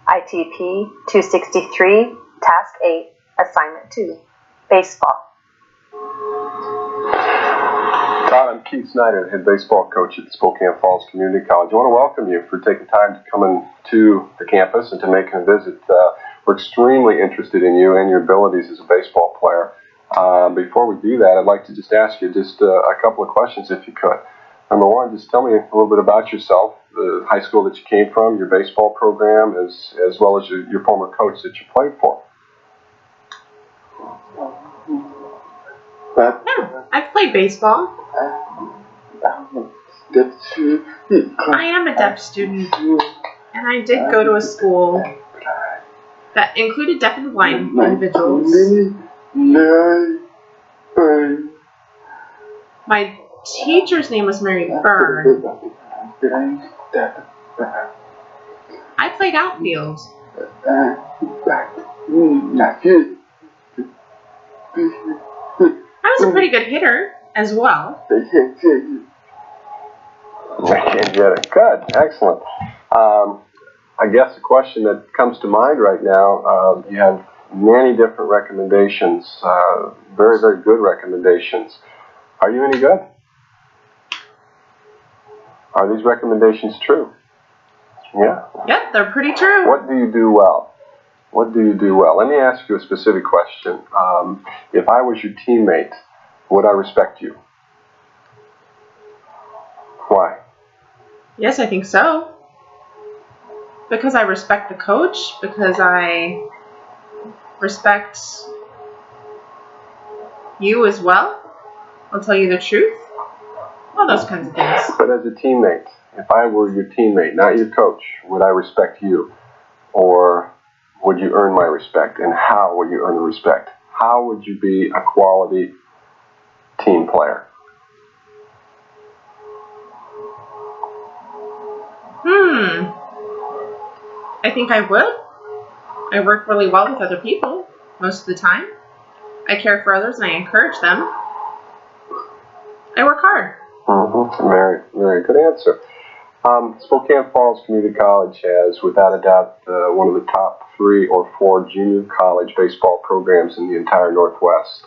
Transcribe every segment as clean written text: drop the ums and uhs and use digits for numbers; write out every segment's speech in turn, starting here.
ITP 263, Task 8, Assignment 2, Baseball. Todd, I'm Keith Snyder, head baseball coach at Spokane Falls Community College. I want to welcome you for taking time to come into the campus and to make a visit. We're extremely interested in you and your abilities as a baseball player. Before we do that, I'd like to just ask you a couple of questions if you could. Number one, just tell me a little bit about yourself, the high school that you came from, your baseball program, as well as your former coach that you played for. Yeah, I've played baseball. I am a deaf student, and I did go to a school that included deaf and blind individuals. My teacher's name was Mary Byrne. I played outfield. I was a pretty good hitter as well. Good, excellent. I guess the question that comes to mind right now, you have many different recommendations, very, very good recommendations. Are you any good? Are these recommendations true? Yeah. Yep, they're pretty true. What do you do well? What do you do well? Let me ask you a specific question. If I was your teammate, would I respect you? Why? Yes, I think so. Because I respect the coach, because I respect you as well. I'll tell you the truth. All those kinds of things. But as a teammate, if I were your teammate, not your coach, would I respect you? Or would you earn my respect? And how would you earn the respect? How would you be a quality team player? I think I would. I work really well with other people most of the time. I care for others and I encourage them. I work hard. Very, very good answer. Spokane Falls Community College has, without a doubt, one of the top 3 or 4 junior college baseball programs in the entire Northwest.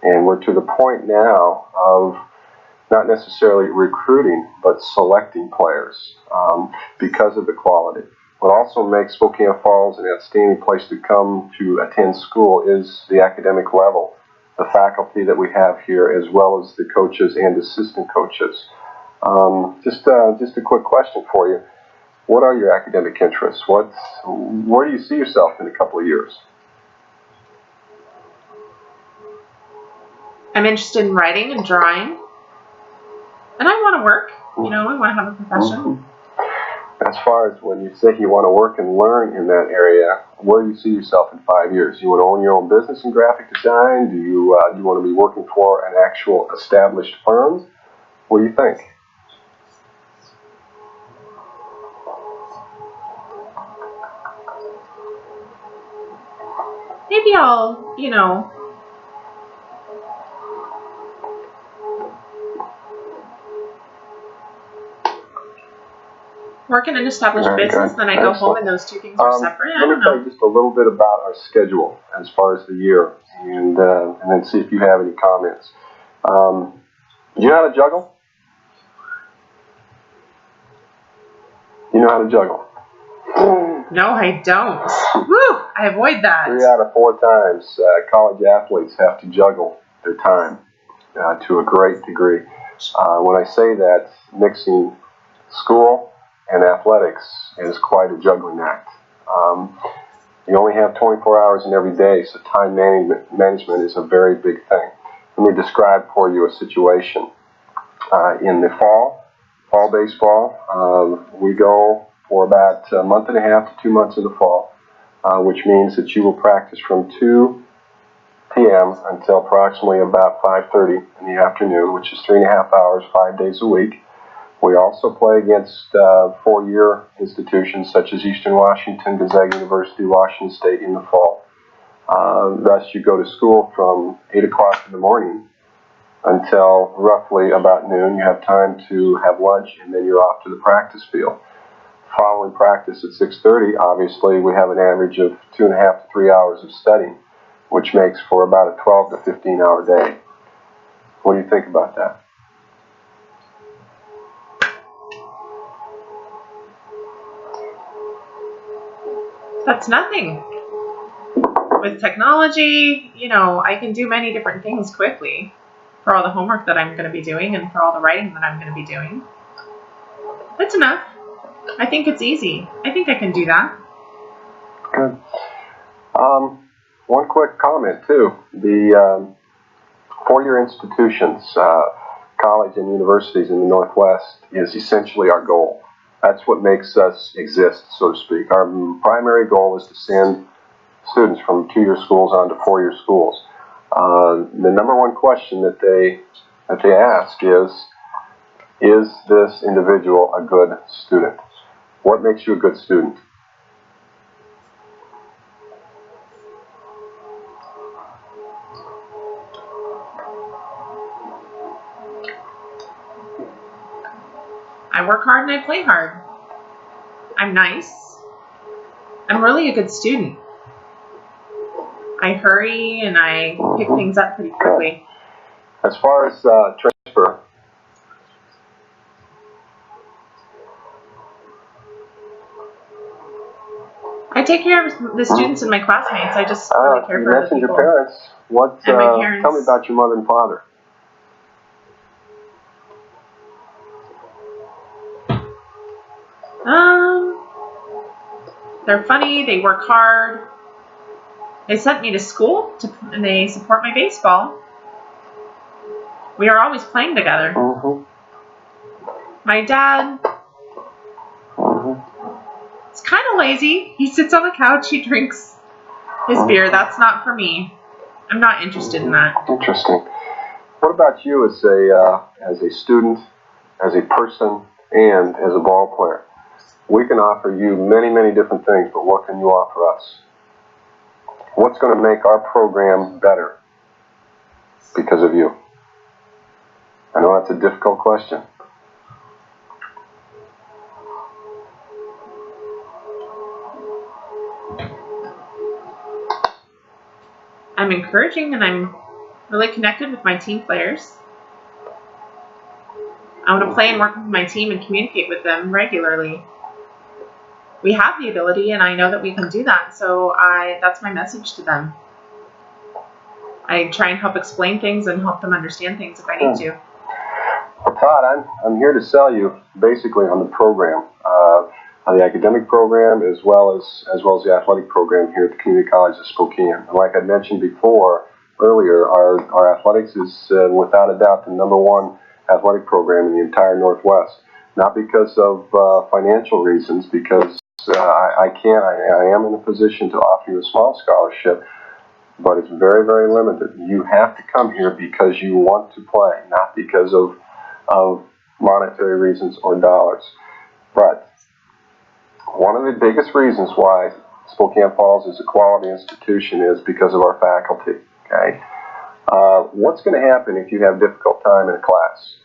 And we're to the point now of not necessarily recruiting, but selecting players because of the quality. What also makes Spokane Falls an outstanding place to come to attend school is the academic level, the faculty that we have here, as well as the coaches and assistant coaches. Just a quick question for you. What are your academic interests? Where do you see yourself in a couple of years? I'm interested in writing and drawing. And I want to work. You know, I want to have a profession. As far as when you say you want to work and learn in that area, where do you see yourself in 5 years? Do you want to own your own business in graphic design? Do you want to be working for an actual established firm? What do you think? Maybe I'll, work in an established business, then I go home and those two things are separate. I don't know. Let me tell you just a little bit about our schedule as far as the year, and then see if you have any comments. Do you know how to juggle? You know how to juggle? No, I don't. Woo! I avoid that. 3 out of 4 times, college athletes have to juggle their time to a great degree. When I say that, mixing school and athletics is quite a juggling act. You only have 24 hours in every day, so time management is a very big thing. Let me describe for you a situation. In the fall baseball, we go for about a month and a half to 2 months in the fall, which means that you will practice from 2 p.m. until approximately about 5:30 in the afternoon, which is 3.5 hours, 5 days a week. We also play against 4-year institutions such as Eastern Washington, Gonzaga University, Washington State in the fall. Thus, you go to school from 8 o'clock in the morning until roughly about noon. You have time to have lunch, and then you're off to the practice field. following practice at 6:30, obviously we have an average of 2.5 to 3 hours of studying, which makes for about a 12 to 15 hour day. What do you think about that? That's nothing. With technology, you know, I can do many different things quickly for all the homework that I'm going to be doing and for all the writing that I'm going to be doing. That's enough. I think it's easy. I think I can do that. Good. One quick comment too. The four-year institutions, college and universities in the Northwest is essentially our goal. That's what makes us exist, so to speak. Our primary goal is to send students from 2-year schools on to 4-year schools. The number one question that they ask is this individual a good student? What makes you a good student? I work hard and I play hard. I'm nice. I'm really a good student. I hurry and I pick things up pretty quickly. As far as transfer, I take care of the students and my classmates. I just really care you for other mentioned people. your parents. What? And my parents. Tell me about your mother and father. They're funny. They work hard. They sent me to school and they support my baseball. We are always playing together. My dad is kind of lazy. He sits on the couch. He drinks his beer. That's not for me. I'm not interested in that. Interesting. What about you as a student, as a person, and as a ball player? We can offer you many, many different things, but what can you offer us? What's going to make our program better because of you? I know that's a difficult question. I'm encouraging and I'm really connected with my team players. I want to play and work with my team and communicate with them regularly. We have the ability and I know that we can do that, so that's my message to them. I try and help explain things and help them understand things if I need to. Well, Todd, I'm here to sell you basically on the program, on the academic program as well as the athletic program here at the Community College of Spokane. And like I mentioned earlier, our athletics is without a doubt the #1 athletic program in the entire Northwest. Not because of financial reasons, because I am in a position to offer you a small scholarship, but it's very, very limited. You have to come here because you want to play, not because of monetary reasons or dollars. But one of the biggest reasons why Spokane Falls is a quality institution is because of our faculty. Okay, what's going to happen if you have difficult time in a class?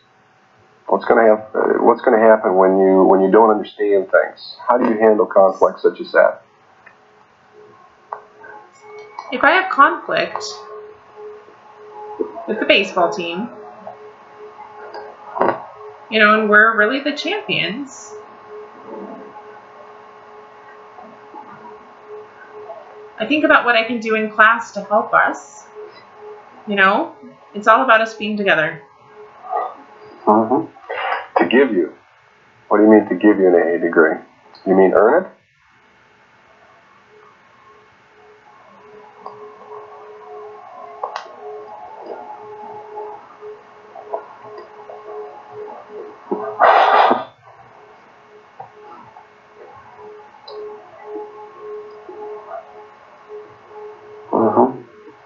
What's going to happen when you don't understand things? How do you handle conflicts such as that? If I have conflict with the baseball team, and we're really the champions, I think about what I can do in class to help us. It's all about us being together. To give you. What do you mean to give you an AA degree? You mean earn it?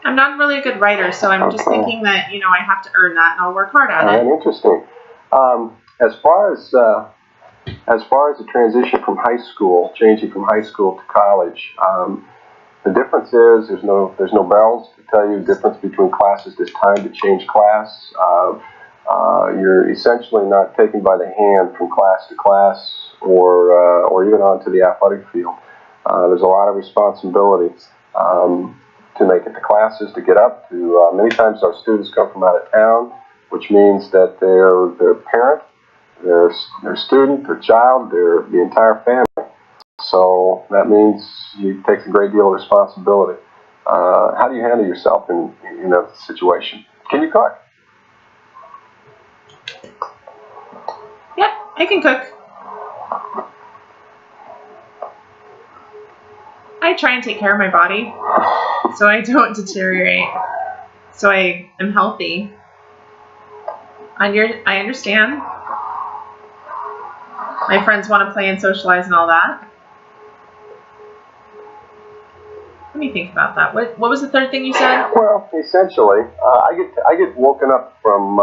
I'm not really a good writer, so I'm just thinking that, I have to earn that, and I'll work hard at it. Interesting. As far as the transition from changing from high school to college, the difference is there's no bells to tell you the difference between classes. There's time to change class. You're essentially not taken by the hand from class to class or even onto the athletic field. There's a lot of responsibility to make it to classes, to get up to. Many times our students come from out of town, which means that their parent, their student, their child, the entire family. So that means it takes a great deal of responsibility. How do you handle yourself in a situation? Can you cook? Yep, I can cook. I try and take care of my body so I don't deteriorate, so I am healthy. I understand. My friends want to play and socialize and all that. Let me think about that. What was the third thing you said? Well, essentially, I get woken up from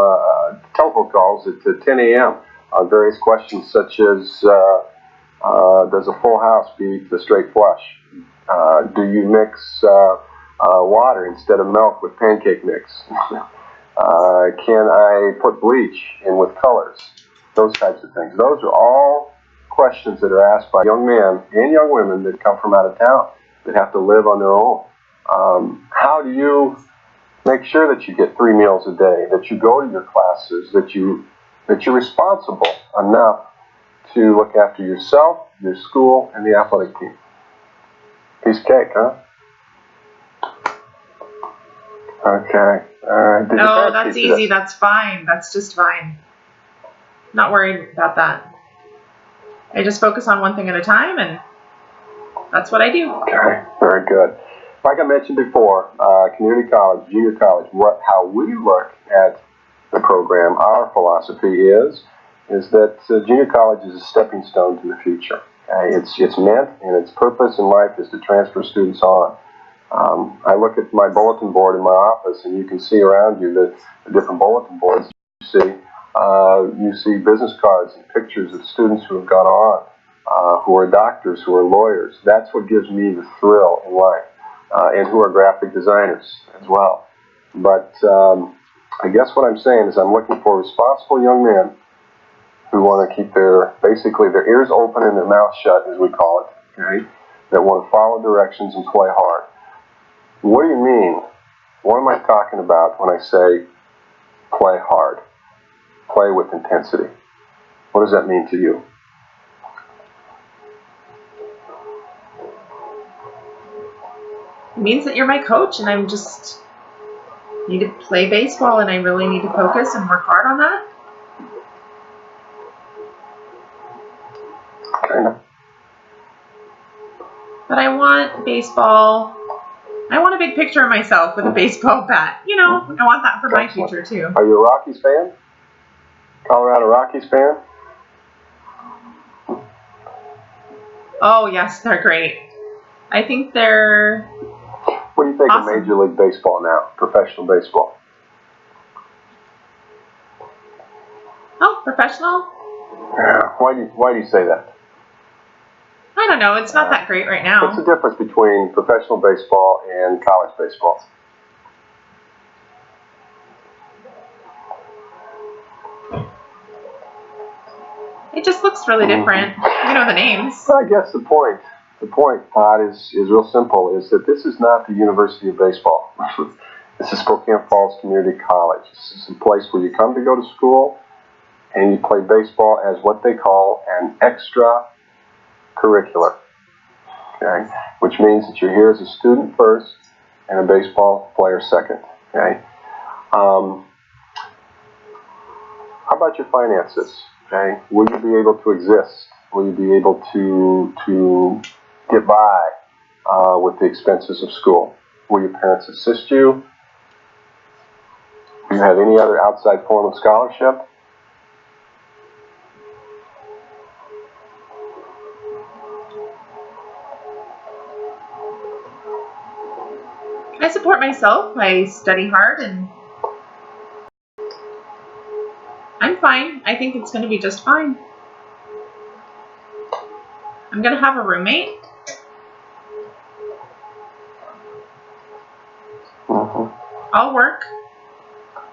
telephone calls at 10 a.m. on various questions such as does a full house beat the straight flush? Do you mix water instead of milk with pancake mix? Can I put bleach in with colors? Those types of things. Those are all questions that are asked by young men and young women that come from out of town that have to live on their own. How do you make sure that you get 3 meals a day, that you go to your classes, that you're responsible enough to look after yourself, your school, and the athletic team? Piece of cake, huh? Okay. All right. No, that's easy. That's fine. That's just fine. Not worried about that. I just focus on one thing at a time, and that's what I do. Okay. Very good. Like I mentioned before, community college, junior college, how we look at the program, our philosophy is that junior college is a stepping stone to the future. It's meant, and its purpose in life is to transfer students on. I look at my bulletin board in my office, and you can see around you the different bulletin boards. You see business cards and pictures of students who have gone on, who are doctors, who are lawyers. That's what gives me the thrill in life, and who are graphic designers as well. But I guess what I'm saying is I'm looking for responsible young men who want to keep their ears open and their mouth shut, as we call it, okay? That want to follow directions and play hard. What do you mean? What am I talking about when I say play hard? Play with intensity. What does that mean to you? It means that you're my coach, and I'm just need to play baseball, and I really need to focus and work hard on that. Kind of. But I want baseball. I want a big picture of myself with a baseball bat. You know, I want that for my future too. Are you a Rockies fan? Colorado Rockies fan? Oh yes, they're great. I think they're. What do you think awesome. of Major League Baseball now? Professional baseball. Oh, professional? Yeah. Why do you say that? I don't know. It's not that great right now. What's the difference between professional baseball and college baseball? It just looks really different. You know the names. Well, I guess the point, Todd, is real simple, is that this is not the University of Baseball. This is Spokane Falls Community College. This is a place where you come to go to school and you play baseball as what they call an extracurricular. Okay? Which means that you're here as a student first and a baseball player second. Okay? How about your finances? Okay? Will you be able to exist? Will you be able to get by with the expenses of school? Will your parents assist you? Do you have any other outside form of scholarship? I support myself. I study hard, and I'm fine. I think it's going to be just fine. I'm going to have a roommate. I'll work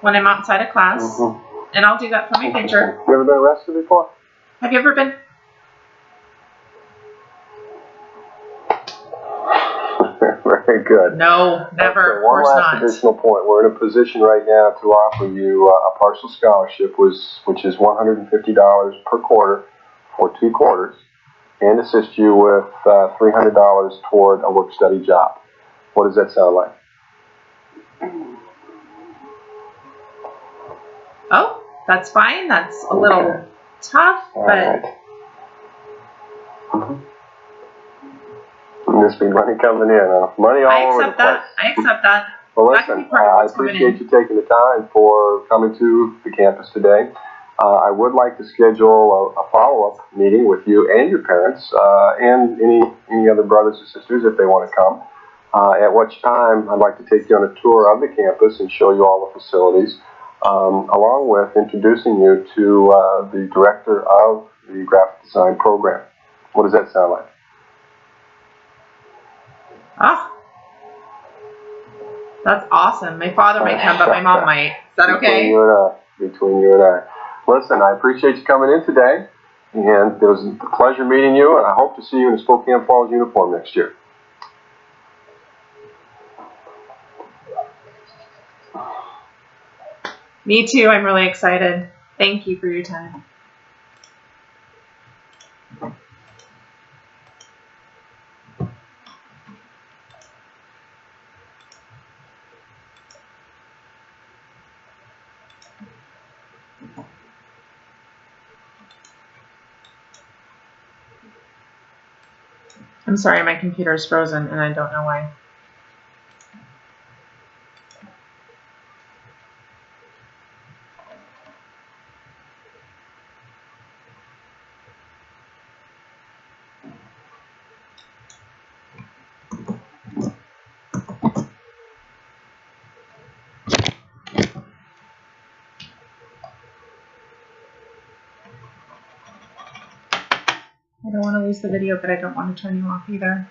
when I'm outside of class. and I'll do that for my future. You ever been arrested before? Have you ever been? Very good. No, never. Okay, Of one course last not. additional point. We're in a position right now to offer you a partial scholarship, which is $150 per quarter for 2 quarters, and assist you with $300 toward a work-study job. What does that sound like? Oh, that's fine. That's a little tough, All but right. This be money coming in, huh? Money all I over the accept that. place. I accept that. Well, That can listen, be part of I what's coming appreciate in. you taking the time for coming to the campus today. I would like to schedule a follow-up meeting with you and your parents and any other brothers or sisters if they want to come. At which time, I'd like to take you on a tour of the campus and show you all the facilities, along with introducing you to the director of the graphic design program. What does that sound like? Ah, that's awesome. My father might come, but my mom might. Is that okay? Between you and I. Listen, I appreciate you coming in today, and it was a pleasure meeting you, and I hope to see you in a Spokane Falls uniform next year. Me too. I'm really excited. Thank you for your time. I'm sorry, my computer is frozen and I don't know why. I don't want to lose the video, but I don't want to turn you off either.